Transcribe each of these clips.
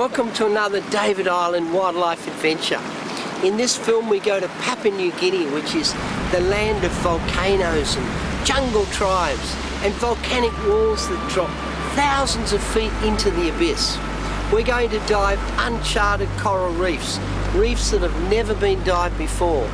Welcome to another David Island wildlife adventure. In this film we go to Papua New Guinea, which is the land of volcanoes and jungle tribes and volcanic walls that drop thousands of feet into the abyss. We're going to dive uncharted coral reefs, reefs that have never been dived before.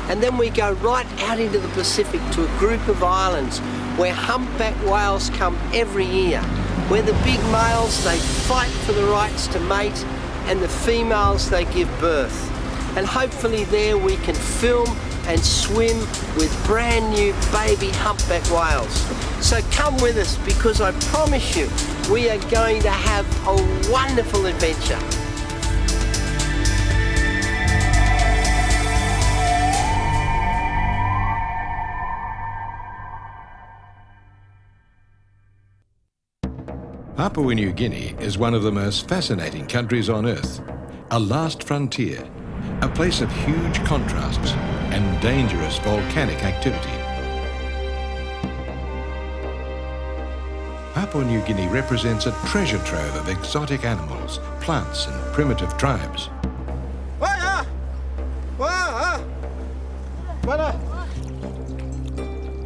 And then we go right out into the Pacific to a group of islands where humpback whales come every year, where the big males, they fight for the rights to mate, and the females, they give birth. And hopefully there we can film and swim with brand new baby humpback whales. So come with us, because I promise you we are going to have a wonderful adventure. Papua New Guinea is one of the most fascinating countries on Earth, a last frontier, a place of huge contrasts and dangerous volcanic activity. Papua New Guinea represents a treasure trove of exotic animals, plants and primitive tribes.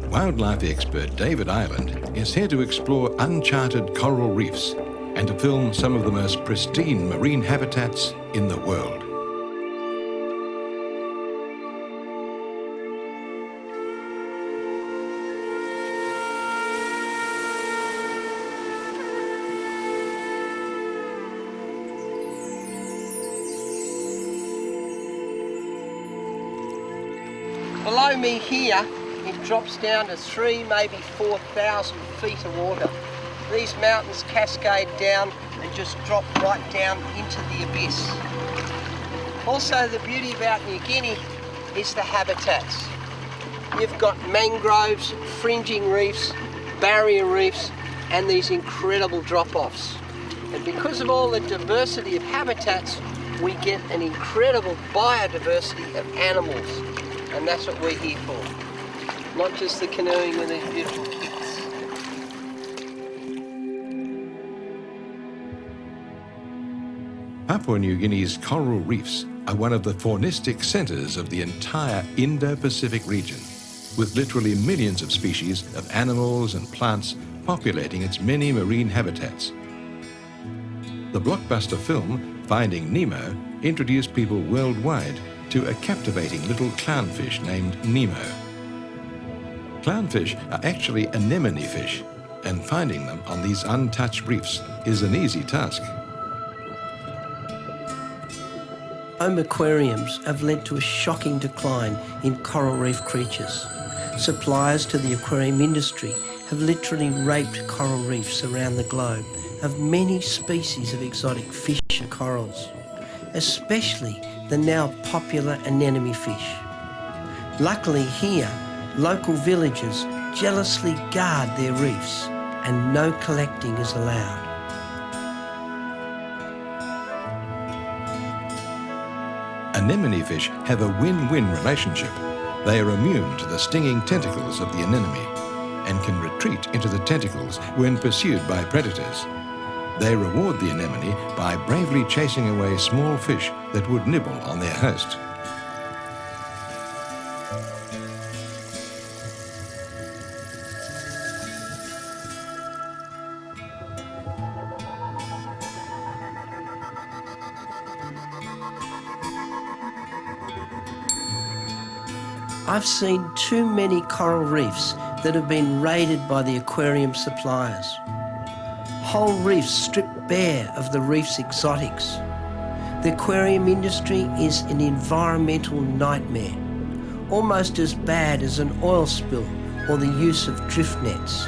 Wildlife expert David Island is here to explore uncharted coral reefs and to film some of the most pristine marine habitats in the world. Below me here, it drops down to 3,000, maybe 4,000 feet of water. These mountains cascade down and just drop right down into the abyss. Also, the beauty about New Guinea is the habitats. You've got mangroves, fringing reefs, barrier reefs, and these incredible drop-offs. And because of all the diversity of habitats, we get an incredible biodiversity of animals. And that's what we're here for. Not just the canoeing with these beautiful kids. Papua New Guinea's coral reefs are one of the faunistic centres of the entire Indo-Pacific region, with literally millions of species of animals and plants populating its many marine habitats. The blockbuster film Finding Nemo introduced people worldwide to a captivating little clownfish named Nemo. Clownfish are actually anemone fish, and finding them on these untouched reefs is an easy task. Home aquariums have led to a shocking decline in coral reef creatures. Suppliers to the aquarium industry have literally raped coral reefs around the globe of many species of exotic fish and corals, especially the now popular anemone fish. Luckily here, local villagers jealously guard their reefs and no collecting is allowed. Anemone fish have a win-win relationship. They are immune to the stinging tentacles of the anemone and can retreat into the tentacles when pursued by predators. They reward the anemone by bravely chasing away small fish that would nibble on their host. I've seen too many coral reefs that have been raided by the aquarium suppliers. Whole reefs stripped bare of the reef's exotics. The aquarium industry is an environmental nightmare, almost as bad as an oil spill or the use of drift nets.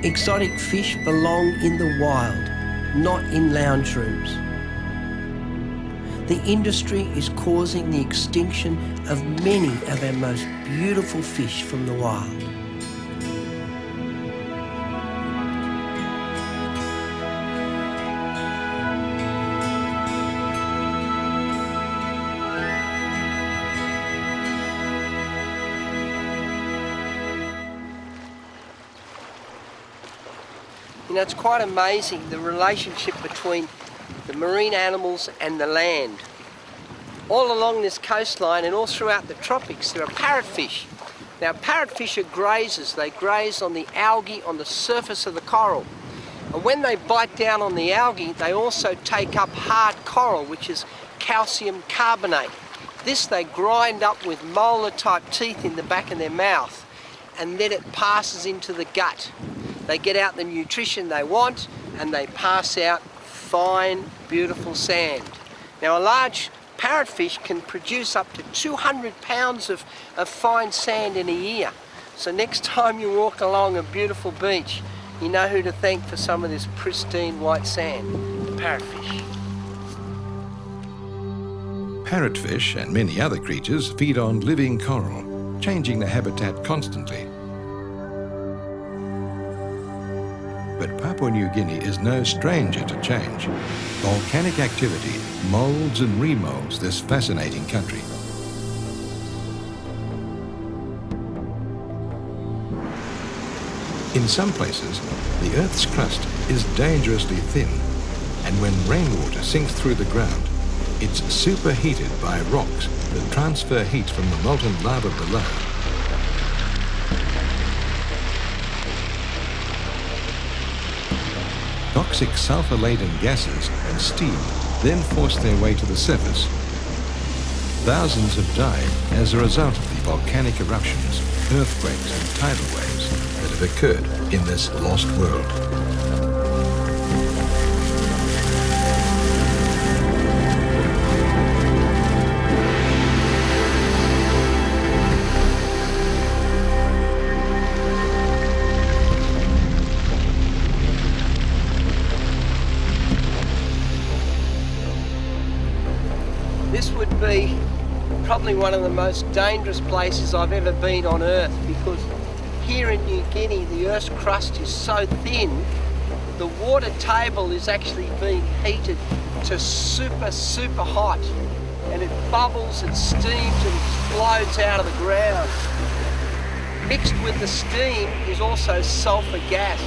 Exotic fish belong in the wild, not in lounge rooms. The industry is causing the extinction of many of our most beautiful fish from the wild. You know, it's quite amazing the relationship between the marine animals and the land. All along this coastline and all throughout the tropics there are parrotfish. Now parrotfish are grazers. They graze on the algae on the surface of the coral. And when they bite down on the algae, they also take up hard coral, which is calcium carbonate. This they grind up with molar type teeth in the back of their mouth, and then it passes into the gut. They get out the nutrition they want and they pass out fine, beautiful sand. Now a large parrotfish can produce up to 200 pounds of fine sand in a year. So next time you walk along a beautiful beach, you know who to thank for some of this pristine white sand, the parrotfish. Parrotfish and many other creatures feed on living coral, changing their habitat constantly. But Papua New Guinea is no stranger to change. Volcanic activity molds and remolds this fascinating country. In some places, the Earth's crust is dangerously thin, and when rainwater sinks through the ground, it's superheated by rocks that transfer heat from the molten lava below. Toxic sulfur-laden gases and steam then force their way to the surface. Thousands have died as a result of the volcanic eruptions, earthquakes and tidal waves that have occurred in this lost world. This would be probably one of the most dangerous places I've ever been on Earth, because here in New Guinea the Earth's crust is so thin, the water table is actually being heated to super hot, and it bubbles and steams and explodes out of the ground. Mixed with the steam is also sulfur gas,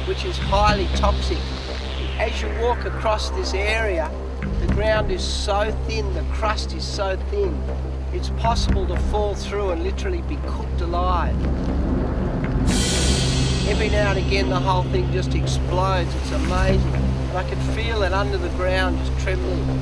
which is highly toxic. As you walk across this area, the ground is so thin, the crust is so thin, it's possible to fall through and literally be cooked alive. Every now and again the whole thing just explodes, it's amazing. And I can feel it under the ground just trembling.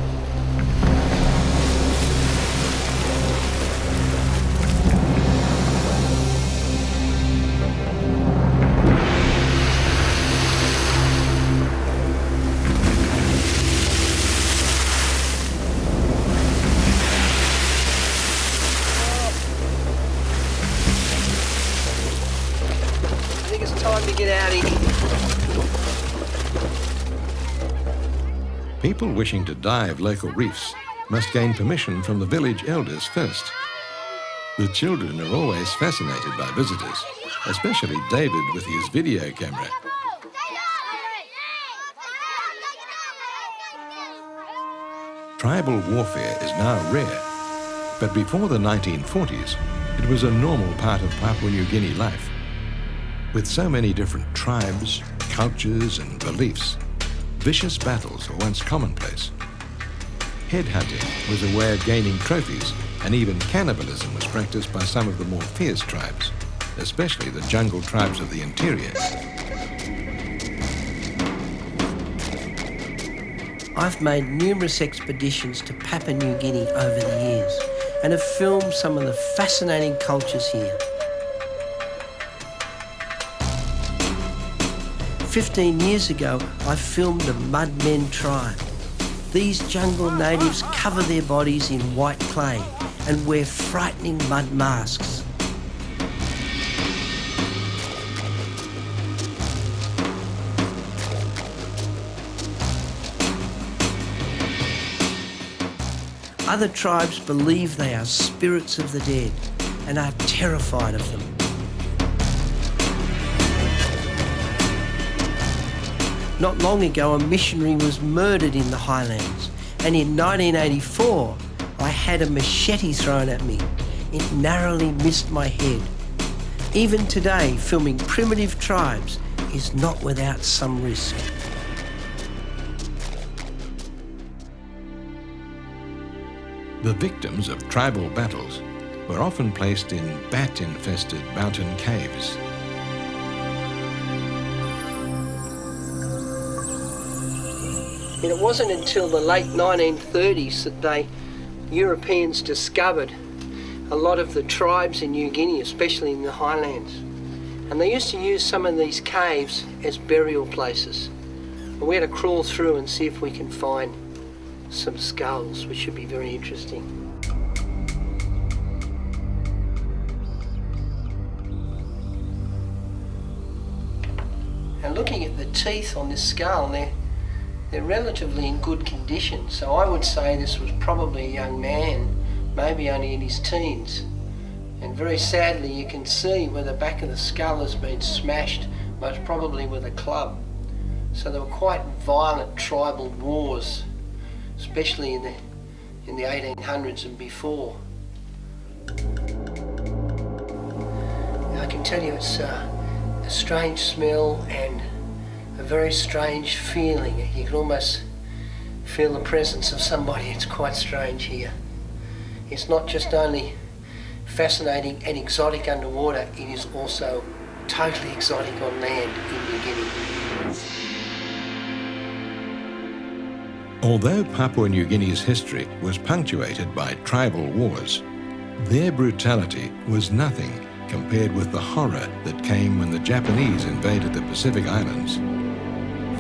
Time to get out of here. People wishing to dive local reefs must gain permission from the village elders first. The children are always fascinated by visitors, especially David with his video camera. Tribal warfare is now rare, but before the 1940s, it was a normal part of Papua New Guinea life. With so many different tribes, cultures and beliefs, vicious battles were once commonplace. Headhunting was a way of gaining trophies, and even cannibalism was practiced by some of the more fierce tribes, especially the jungle tribes of the interior. I've made numerous expeditions to Papua New Guinea over the years and have filmed some of the fascinating cultures here. 15 years ago, I filmed the Mudmen tribe. These jungle natives cover their bodies in white clay and wear frightening mud masks. Other tribes believe they are spirits of the dead and are terrified of them. Not long ago, a missionary was murdered in the highlands, and in 1984, I had a machete thrown at me. It narrowly missed my head. Even today, filming primitive tribes is not without some risk. The victims of tribal battles were often placed in bat-infested mountain caves. And it wasn't until the late 1930s that Europeans discovered a lot of the tribes in New Guinea, especially in the highlands. And they used to use some of these caves as burial places. And we had to crawl through and see if we can find some skulls, which should be very interesting. And looking at the teeth on this skull, they're relatively in good condition. So I would say this was probably a young man, maybe only in his teens. And very sadly, you can see where the back of the skull has been smashed, most probably with a club. So there were quite violent tribal wars, especially in the 1800s and before. I can tell you it's a strange smell and a very strange feeling. You can almost feel the presence of somebody. It's quite strange here. It's not just only fascinating and exotic underwater, it is also totally exotic on land in New Guinea. Although Papua New Guinea's history was punctuated by tribal wars, their brutality was nothing compared with the horror that came when the Japanese invaded the Pacific Islands.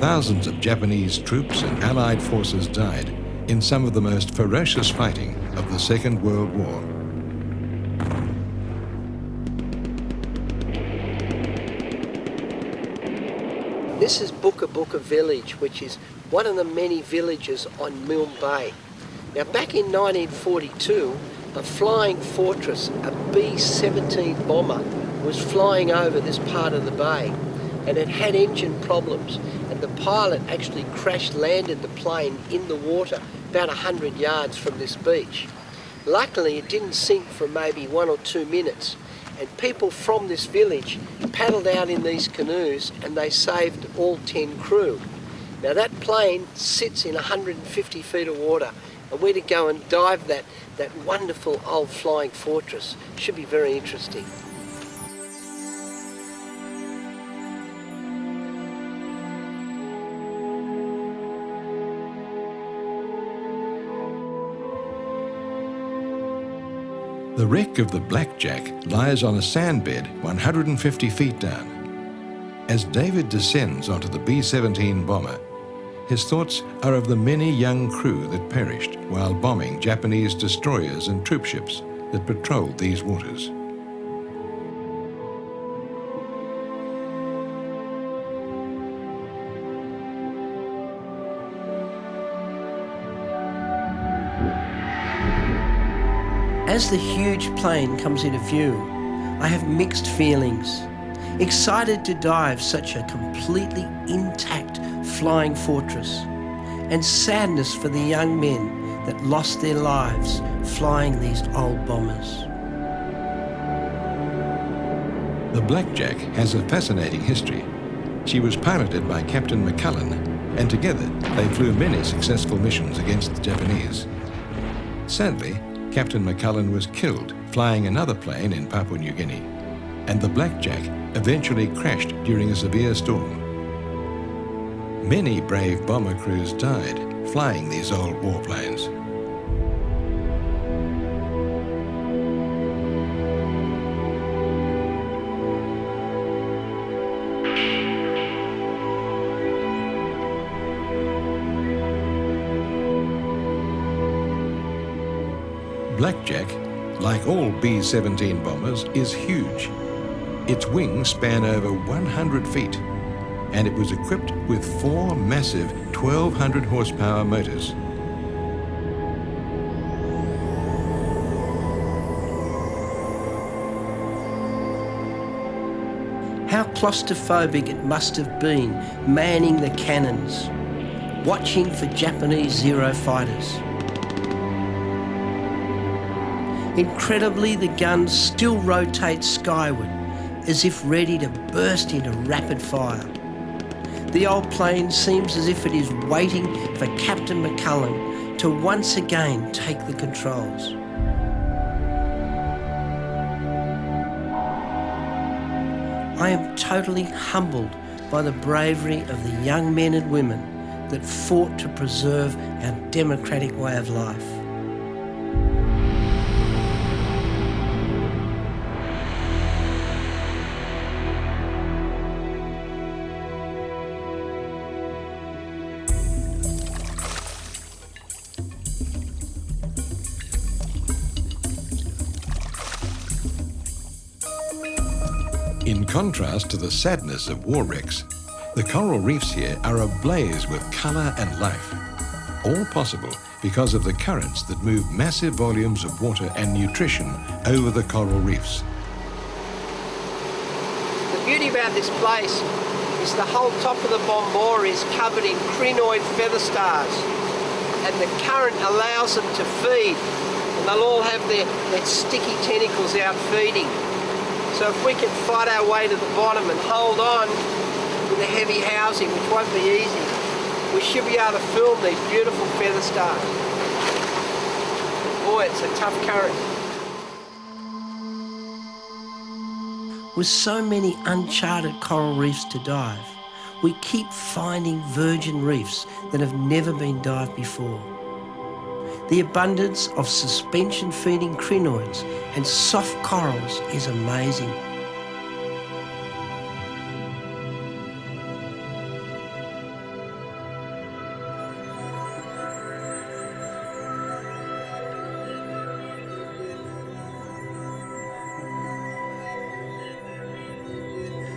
Thousands of Japanese troops and Allied forces died in some of the most ferocious fighting of the Second World War. This is Buka village, which is one of the many villages on Milne Bay. Now back in 1942, a flying fortress, a B-17 bomber, was flying over this part of the bay, and it had engine problems, and the pilot actually crash landed the plane in the water about 100 yards from this beach. Luckily it didn't sink for maybe 1 or 2 minutes, and people from this village paddled out in these canoes and they saved all 10 crew. Now that plane sits in 150 feet of water, and we're to go and dive that wonderful old flying fortress. Should be very interesting. The wreck of the Blackjack lies on a sandbed 150 feet down. As David descends onto the B-17 bomber, his thoughts are of the many young crew that perished while bombing Japanese destroyers and troopships that patrolled these waters. As the huge plane comes into view, I have mixed feelings. Excited to dive such a completely intact flying fortress, and sadness for the young men that lost their lives flying these old bombers. The Blackjack has a fascinating history. She was piloted by Captain McCullen, and together they flew many successful missions against the Japanese. Sadly, Captain McCullen was killed flying another plane in Papua New Guinea, and the Blackjack eventually crashed during a severe storm. Many brave bomber crews died flying these old warplanes. Blackjack, like all B-17 bombers, is huge. Its wings span over 100 feet, and it was equipped with 4 massive 1,200 horsepower motors. How claustrophobic it must have been manning the cannons, watching for Japanese Zero fighters. Incredibly, the guns still rotate skyward, as if ready to burst into rapid fire. The old plane seems as if it is waiting for Captain McCullen to once again take the controls. I am totally humbled by the bravery of the young men and women that fought to preserve our democratic way of life. In contrast to the sadness of war wrecks, the coral reefs here are ablaze with colour and life. All possible because of the currents that move massive volumes of water and nutrition over the coral reefs. The beauty about this place is the whole top of the Bombora is covered in crinoid feather stars, and the current allows them to feed, and they'll all have their sticky tentacles out feeding. So if we can fight our way to the bottom and hold on with the heavy housing, which won't be easy, we should be able to film these beautiful feather stars. But boy, it's a tough current. With so many uncharted coral reefs to dive, we keep finding virgin reefs that have never been dived before. The abundance of suspension-feeding crinoids and soft corals is amazing.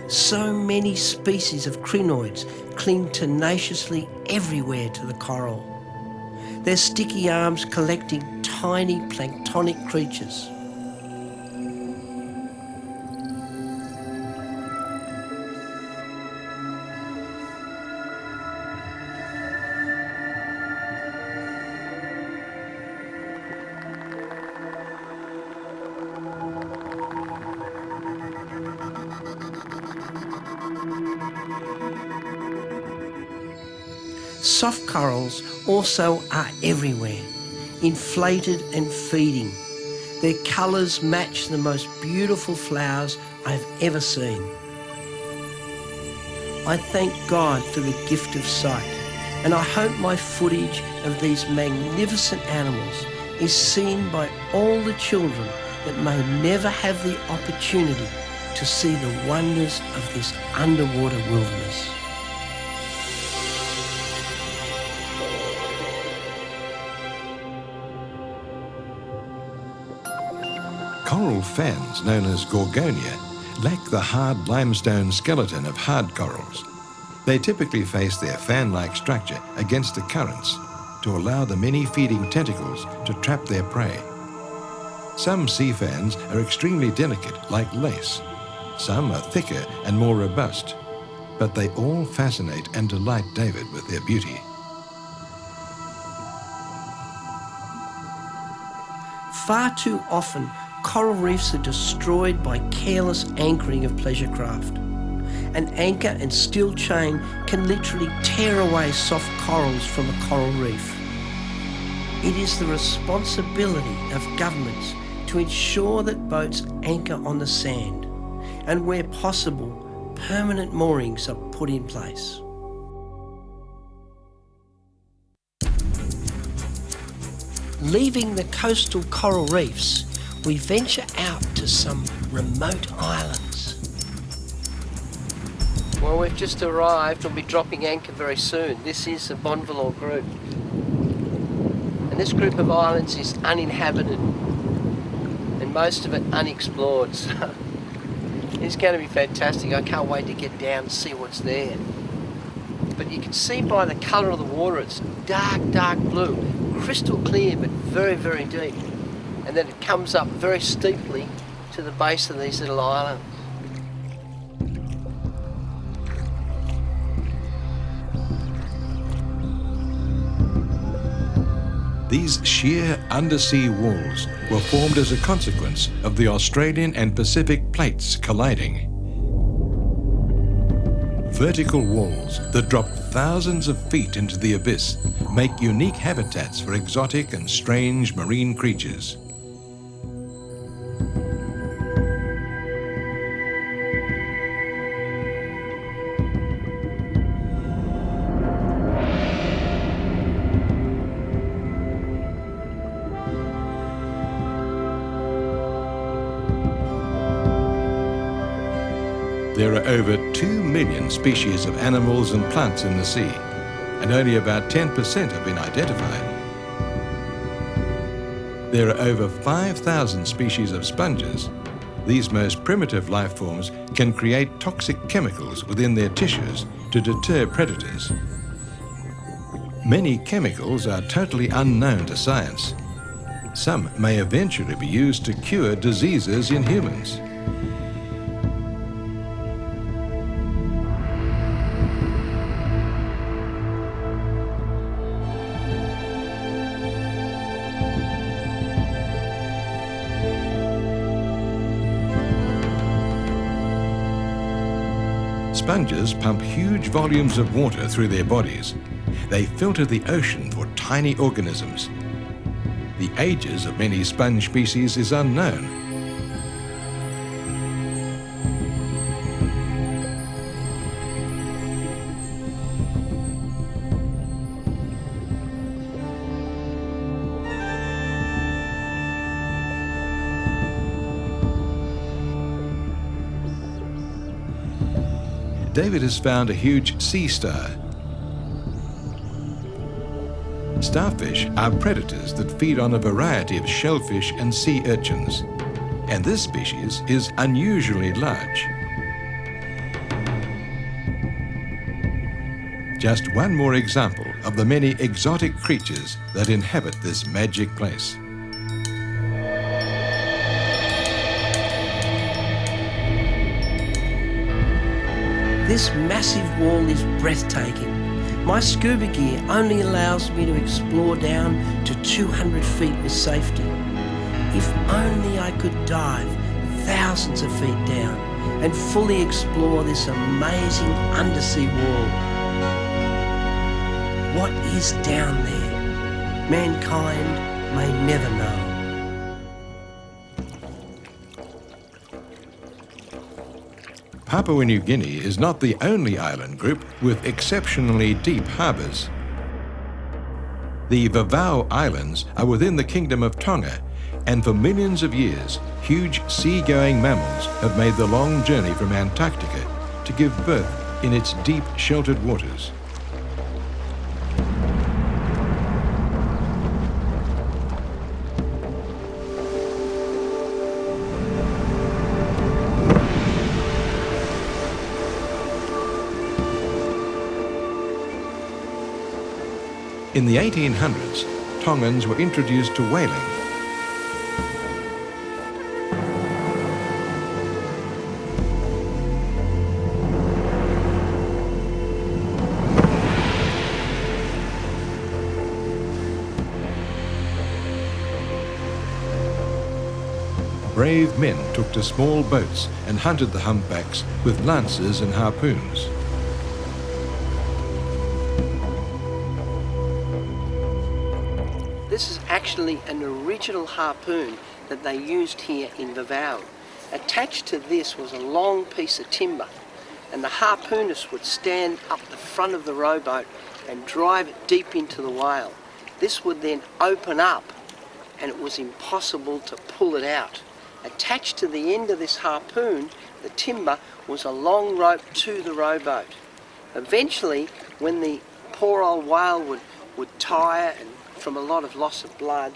So many species of crinoids cling tenaciously everywhere to the coral, their sticky arms collecting tiny planktonic creatures. Soft corals also are everywhere, inflated and feeding. Their colours match the most beautiful flowers I've ever seen. I thank God for the gift of sight, and I hope my footage of these magnificent animals is seen by all the children that may never have the opportunity to see the wonders of this underwater wilderness. Coral fans, known as gorgonia, lack the hard limestone skeleton of hard corals. They typically face their fan-like structure against the currents to allow the many feeding tentacles to trap their prey. Some sea fans are extremely delicate, like lace. Some are thicker and more robust, but they all fascinate and delight David with their beauty. Far too often, coral reefs are destroyed by careless anchoring of pleasure craft. An anchor and steel chain can literally tear away soft corals from a coral reef. It is the responsibility of governments to ensure that boats anchor on the sand, and where possible, permanent moorings are put in place. Leaving the coastal coral reefs, we venture out to some remote islands. Well, we've just arrived. We'll be dropping anchor very soon. This is the Bonvalore group. And this group of islands is uninhabited and most of it unexplored. So it's going to be fantastic. I can't wait to get down and see what's there. But you can see by the colour of the water, it's dark, dark blue, crystal clear, but very, very deep. And then it comes up very steeply to the base of these little islands. These sheer undersea walls were formed as a consequence of the Australian and Pacific plates colliding. vertical walls that drop thousands of feet into the abyss make unique habitats for exotic and strange marine creatures. There are over 2 million species of animals and plants in the sea, and only about 10% have been identified. There are over 5,000 species of sponges. These most primitive life forms can create toxic chemicals within their tissues to deter predators. Many chemicals are totally unknown to science. Some may eventually be used to cure diseases in humans. Sponges pump huge volumes of water through their bodies. They filter the ocean for tiny organisms. The ages of many sponge species is unknown. David has found a huge sea star. Starfish are predators that feed on a variety of shellfish and sea urchins, and this species is unusually large. Just one more example of the many exotic creatures that inhabit this magic place. This massive wall is breathtaking. My scuba gear only allows me to explore down to 200 feet with safety. If only I could dive thousands of feet down and fully explore this amazing undersea wall. What is down there? Mankind may never know. Papua New Guinea is not the only island group with exceptionally deep harbours. The Vavau Islands are within the Kingdom of Tonga, and for millions of years, huge sea-going mammals have made the long journey from Antarctica to give birth in its deep, sheltered waters. In the 1800s, Tongans were introduced to whaling. Brave men took to small boats and hunted the humpbacks with lances and harpoons. This is actually an original harpoon that they used here in Vavau. Attached to this was a long piece of timber, and the harpoonist would stand up the front of the rowboat and drive it deep into the whale. This would then open up, and it was impossible to pull it out. Attached to the end of this harpoon, the timber, was a long rope to the rowboat. Eventually, when the poor old whale would tire and from a lot of loss of blood,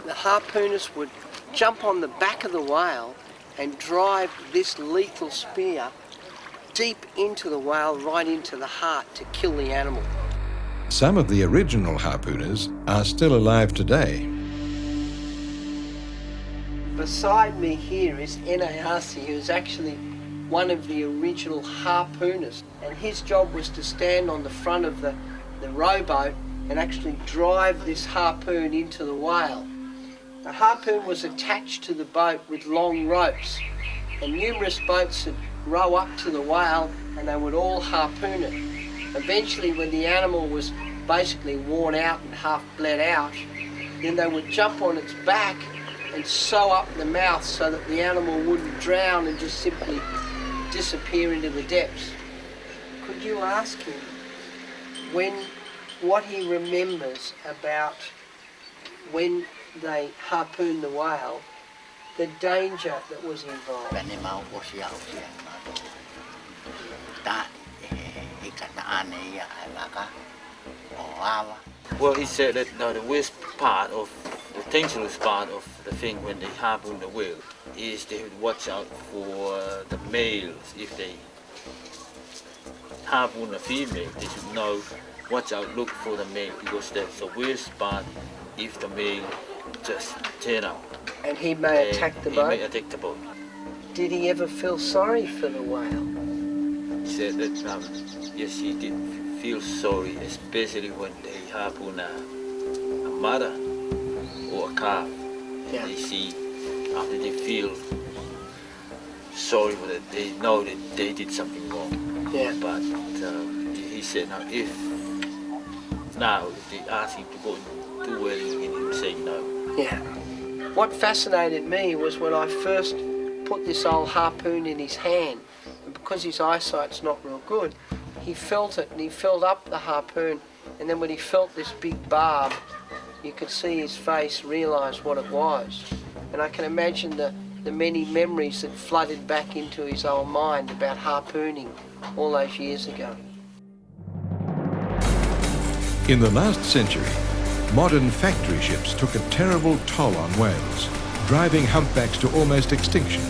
the harpoonist would jump on the back of the whale and drive this lethal spear deep into the whale, right into the heart, to kill the animal. Some of the original harpooners are still alive today. Beside me here is N.A.R.C., who's actually one of the original harpooners, and his job was to stand on the front of the rowboat and actually drive this harpoon into the whale. The harpoon was attached to the boat with long ropes, and numerous boats had row up to the whale and they would all harpoon it. Eventually, when the animal was basically worn out and half bled out, then they would jump on its back and sew up the mouth so that the animal wouldn't drown and just simply disappear into the depths. Could you ask him what he remembers about when they harpooned the whale, the danger that was involved? Well, he said that the worst part of, the dangerous part of the thing when they harpoon the whale is they would watch out for the males. If they harpoon a female, they should know, watch out, look for the male, because that's the worst part if the male just turn up. And he may attack the boat? He may attack the boat. Did he ever feel sorry for the whale? He said that, yes, he did feel sorry, especially when they harpoon a mother or a calf. Yeah. They see, after they feel sorry for that, they know that they did something wrong. Yeah. But he said, if they ask him to go and do whaling, he would say no. Yeah. What fascinated me was when I first put this old harpoon in his hand, and because his eyesight's not real good, he felt it and he filled up the harpoon, and then when he felt this big barb, you could see his face realise what it was. And I can imagine the many memories that flooded back into his old mind about harpooning all those years ago. In the last century, modern factory ships took a terrible toll on whales, driving humpbacks to almost extinction.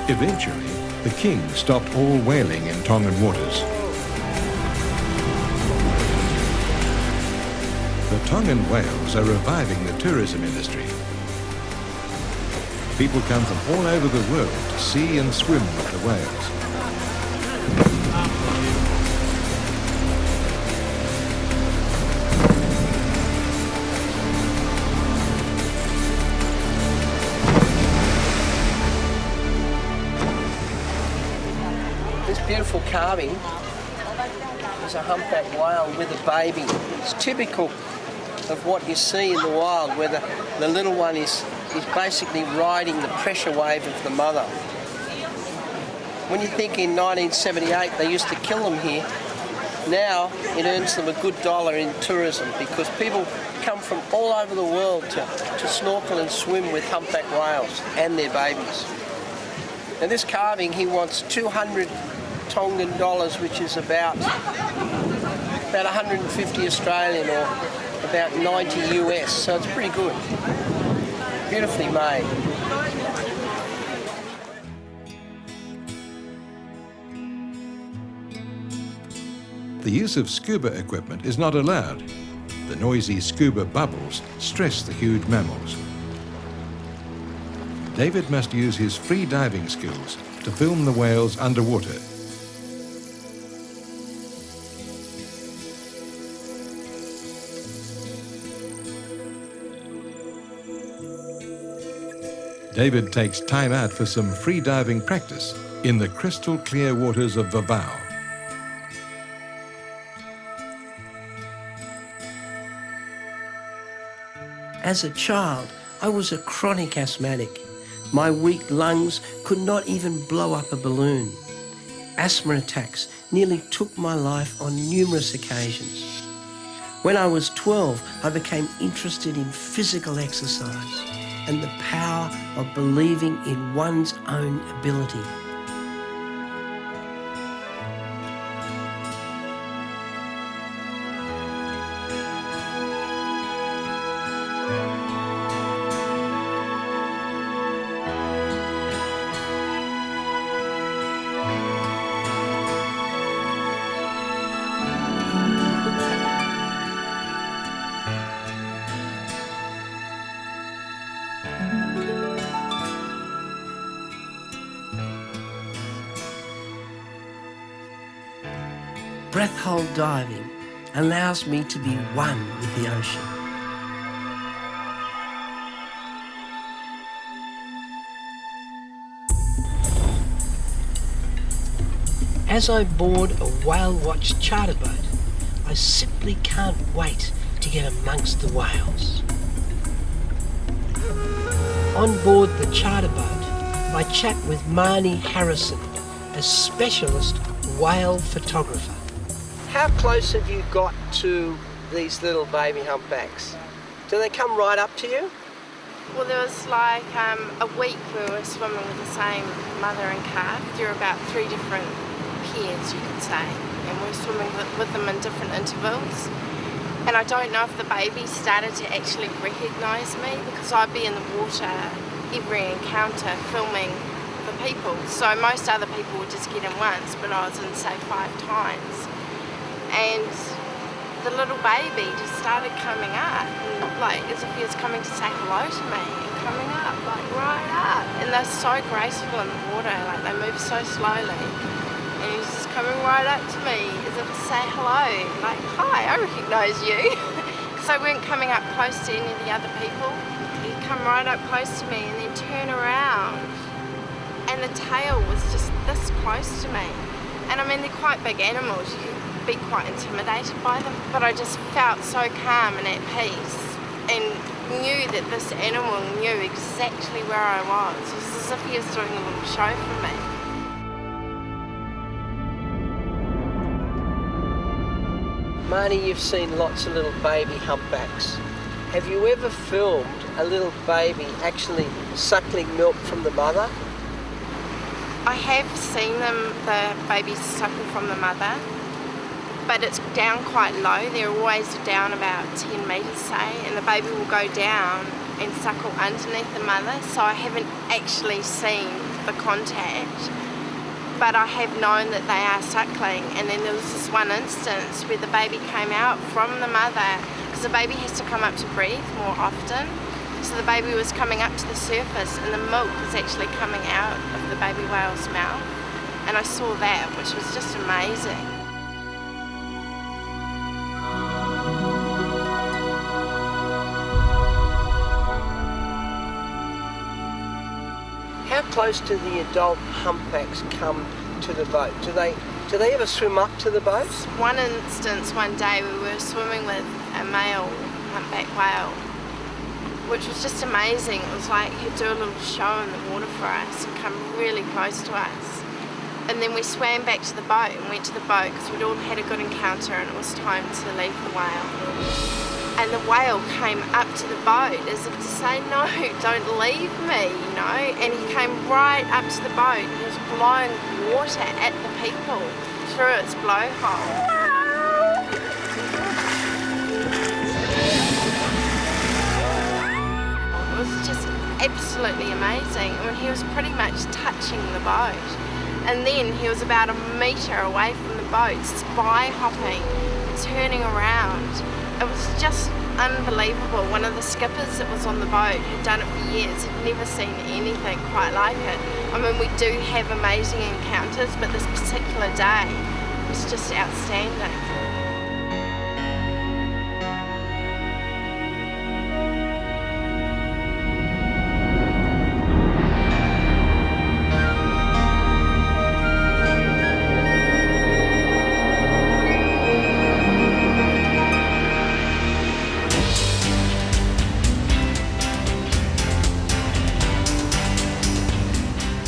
Eventually, the king stopped all whaling in Tongan waters. The Tongan whales are reviving the tourism industry. People come from all over the world to see and swim with the whales. This beautiful carving is a humpback whale with a baby. It's typical of what you see in the wild, where the little one is basically riding the pressure wave of the mother. When you think in 1978 they used to kill them here, now it earns them a good dollar in tourism because people come from all over the world to snorkel and swim with humpback whales and their babies. Now this carving, he wants 200 Tongan dollars, which is about 150 Australian or about 90 US, so it's pretty good. Beautifully made. The use of scuba equipment is not allowed. The noisy scuba bubbles stress the huge mammals. David must use his free diving skills to film the whales underwater. David takes time out for some free diving practice in the crystal clear waters of Vavau. As a child, I was a chronic asthmatic. My weak lungs could not even blow up a balloon. Asthma attacks nearly took my life on numerous occasions. When I was 12, I became interested in physical exercise and the power of believing in one's own ability. breath-hold diving allows me to be one with the ocean. As I board a whale-watch charter boat, I simply can't wait to get amongst the whales. On board the charter boat, I chat with Marnie Harrison, a specialist whale photographer. How close have you got to these little baby humpbacks? Do they come right up to you? Well, there was like a week we were swimming with the same mother and calf. There were about 3 different pairs, you could say, and we were swimming with them in different intervals. And I don't know if the baby started to actually recognise me, because I'd be in the water every encounter filming the people. So most other people would just get in once, but I was in, say, 5 times. And the little baby just started coming up, and, like as if he was coming to say hello to me, and coming up, like right up. And they're so graceful in the water, like they move so slowly. And he was just coming right up to me as if to say hello, like, hi, I recognise you. Because I weren't coming up close to any of the other people. He'd come right up close to me and then turn around. And the tail was just this close to me. And I mean, they're quite big animals. You can be quite intimidated by them. But I just felt so calm and at peace, and knew that this animal knew exactly where I was. It was as if he was doing a little show for me. Marnie, you've seen lots of little baby humpbacks. Have you ever filmed a little baby actually suckling milk from the mother? I have seen the babies suckle from the mother, but it's down quite low. They're always down about 10 metres, say, and the baby will go down and suckle underneath the mother, so I haven't actually seen the contact. But I have known that they are suckling, and then there was this one instance where the baby came out from the mother, because the baby has to come up to breathe more often. So the baby was coming up to the surface, and the milk was actually coming out of the baby whale's mouth. And I saw that, which was just amazing. How close do the adult humpbacks come to the boat? Do they ever swim up to the boat? One instance, one day we were swimming with a male humpback whale, which was just amazing. It was like he'd do a little show in the water for us and come really close to us. And then we swam back to the boat and went to the boat because we'd all had a good encounter and it was time to leave the whale. And the whale came up to the boat as if to say, no, don't leave me, you know. And he came right up to the boat and he was blowing water at the people through its blowhole. It was just absolutely amazing. I mean, he was pretty much touching the boat. And then he was about 1 metre away from the boat, spy hopping, turning around. It was just unbelievable. One of the skippers that was on the boat had done it for years, had never seen anything quite like it. I mean, we do have amazing encounters, but this particular day was just outstanding.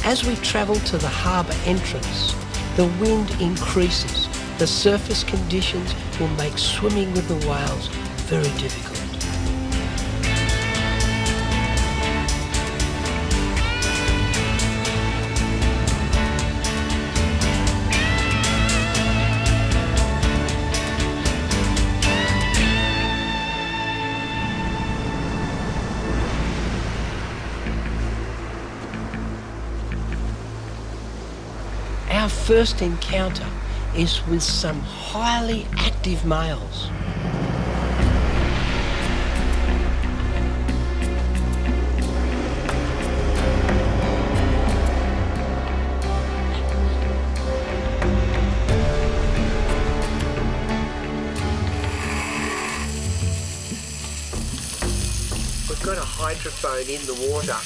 As we travel to the harbour entrance, the wind increases. The surface conditions will make swimming with the whales very difficult. Our first encounter is with some highly active males. microphone in the water,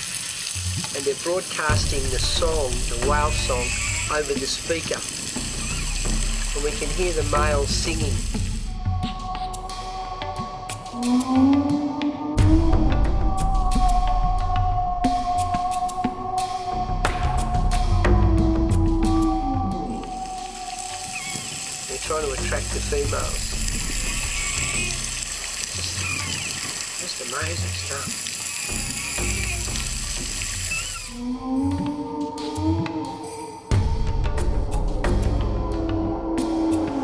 and they're broadcasting the song, the whale song, over the speaker. And we can hear the males singing. They're trying to attract the females. Just amazing stuff.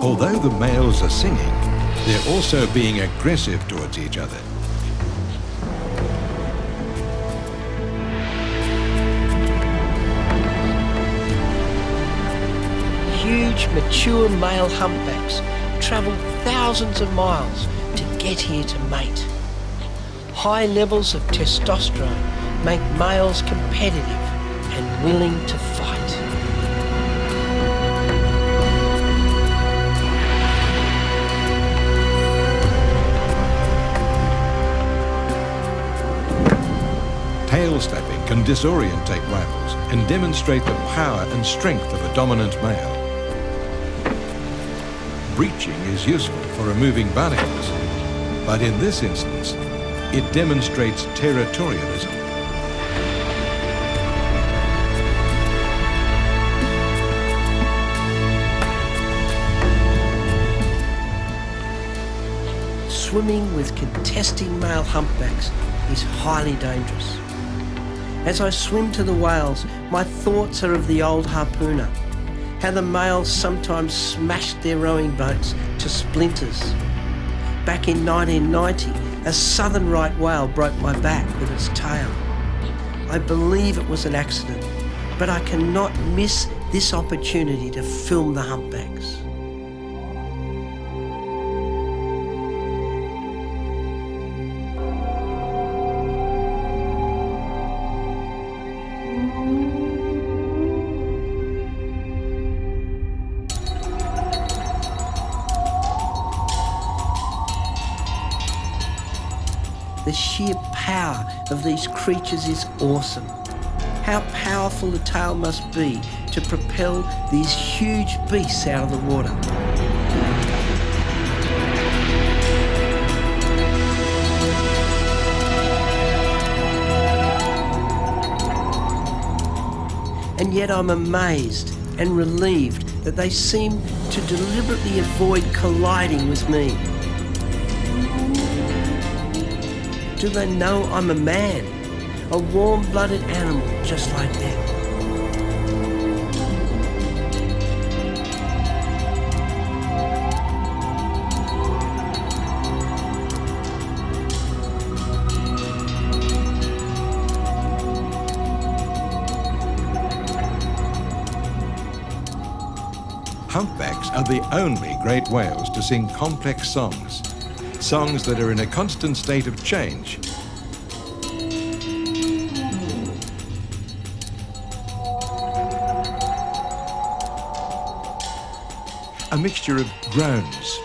Although the males are singing, they're also being aggressive towards each other. Huge, mature male humpbacks travel thousands of miles to get here to mate. High levels of testosterone make males competitive and willing to fight. Tail slapping can disorientate rivals and demonstrate the power and strength of a dominant male. Breaching is useful for removing barnacles, but in this instance, it demonstrates territorialism. Swimming with contesting male humpbacks is highly dangerous. As I swim to the whales, my thoughts are of the old harpooner, how the males sometimes smashed their rowing boats to splinters. Back in 1990, a southern right whale broke my back with its tail. I believe it was an accident, but I cannot miss this opportunity to film the humpbacks. The sheer power of these creatures is awesome. How powerful the tail must be to propel these huge beasts out of the water. And yet I'm amazed and relieved that they seem to deliberately avoid colliding with me. Do they know I'm a man, a warm-blooded animal just like them? Humpbacks are the only great whales to sing complex songs. Songs that are in a constant state of change. A mixture of groans,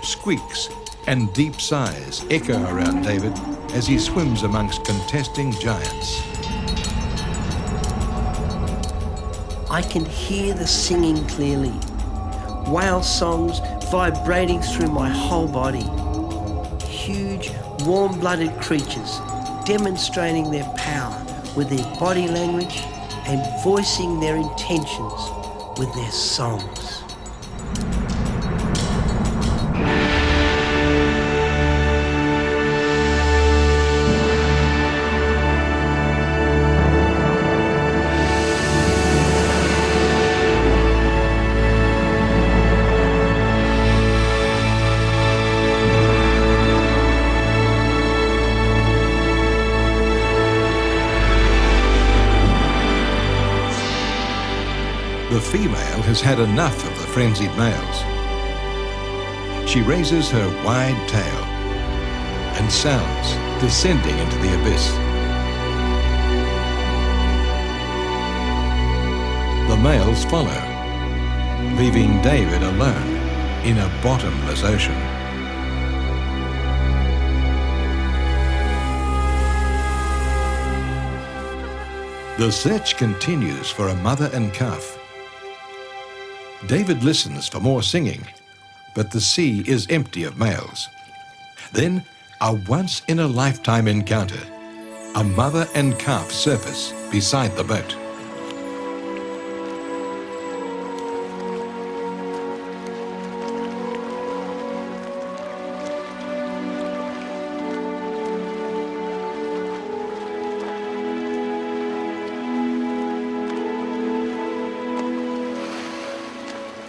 squeaks, and deep sighs echo around David as he swims amongst contesting giants. I can hear the singing clearly. Whale songs vibrating through my whole body. Huge, warm-blooded creatures demonstrating their power with their body language and voicing their intentions with their songs. The female has had enough of the frenzied males. She raises her wide tail and sounds descending into the abyss. The males follow, leaving David alone in a bottomless ocean. The search continues for a mother and calf. David listens for more singing, but the sea is empty of males. Then, a once-in-a-lifetime encounter. A mother and calf surface beside the boat.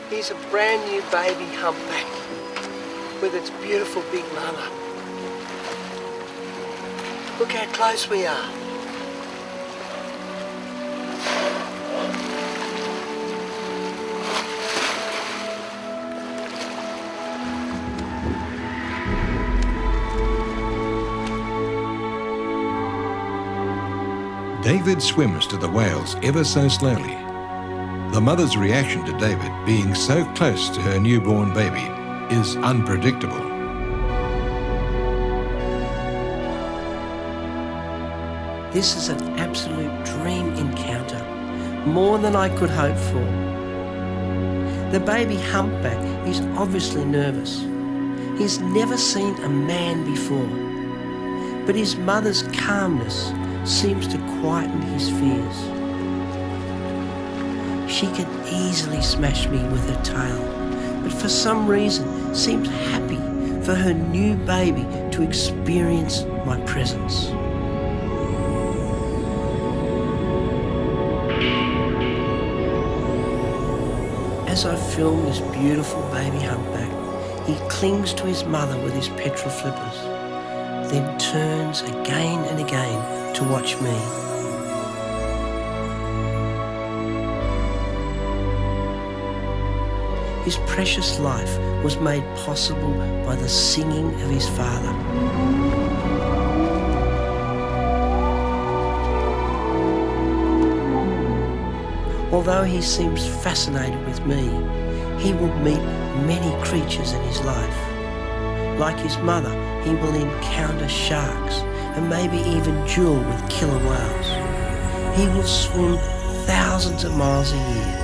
Here's a brand new baby humpback with its beautiful big mother. Look how close we are. David swims to the whales ever so slowly. The mother's reaction to David being so close to her newborn baby is unpredictable. This is an absolute dream encounter, more than I could hope for. The baby humpback is obviously nervous. He's never seen a man before, but his mother's calmness seems to quieten his fears. She could easily smash me with her tail, but for some reason seems happy for her new baby to experience my presence. As I film this beautiful baby humpback, he clings to his mother with his petrol flippers, then turns again and again to watch me. His precious life was made possible by the singing of his father. Although he seems fascinated with me, he will meet many creatures in his life. Like his mother, he will encounter sharks and maybe even duel with killer whales. He will swim thousands of miles a year,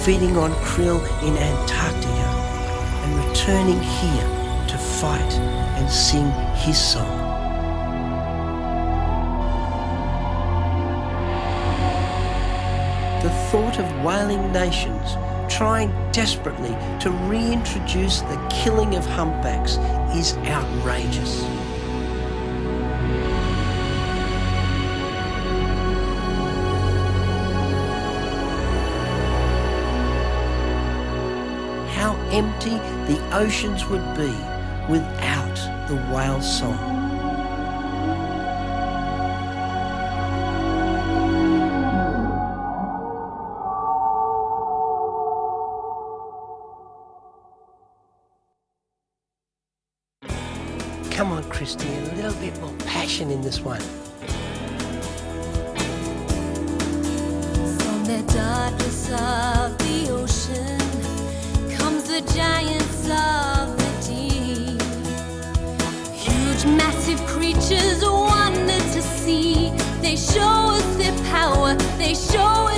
feeding on krill in Antarctica and returning here to fight and sing his song. The thought of whaling nations trying desperately to reintroduce the killing of humpbacks is outrageous. How empty the oceans would be without the whale song. Come on, Christy, a little bit more passion in this one. From the darkness of the ocean comes the giants of the deep. Huge, massive creatures wander to see. They show us their power, they show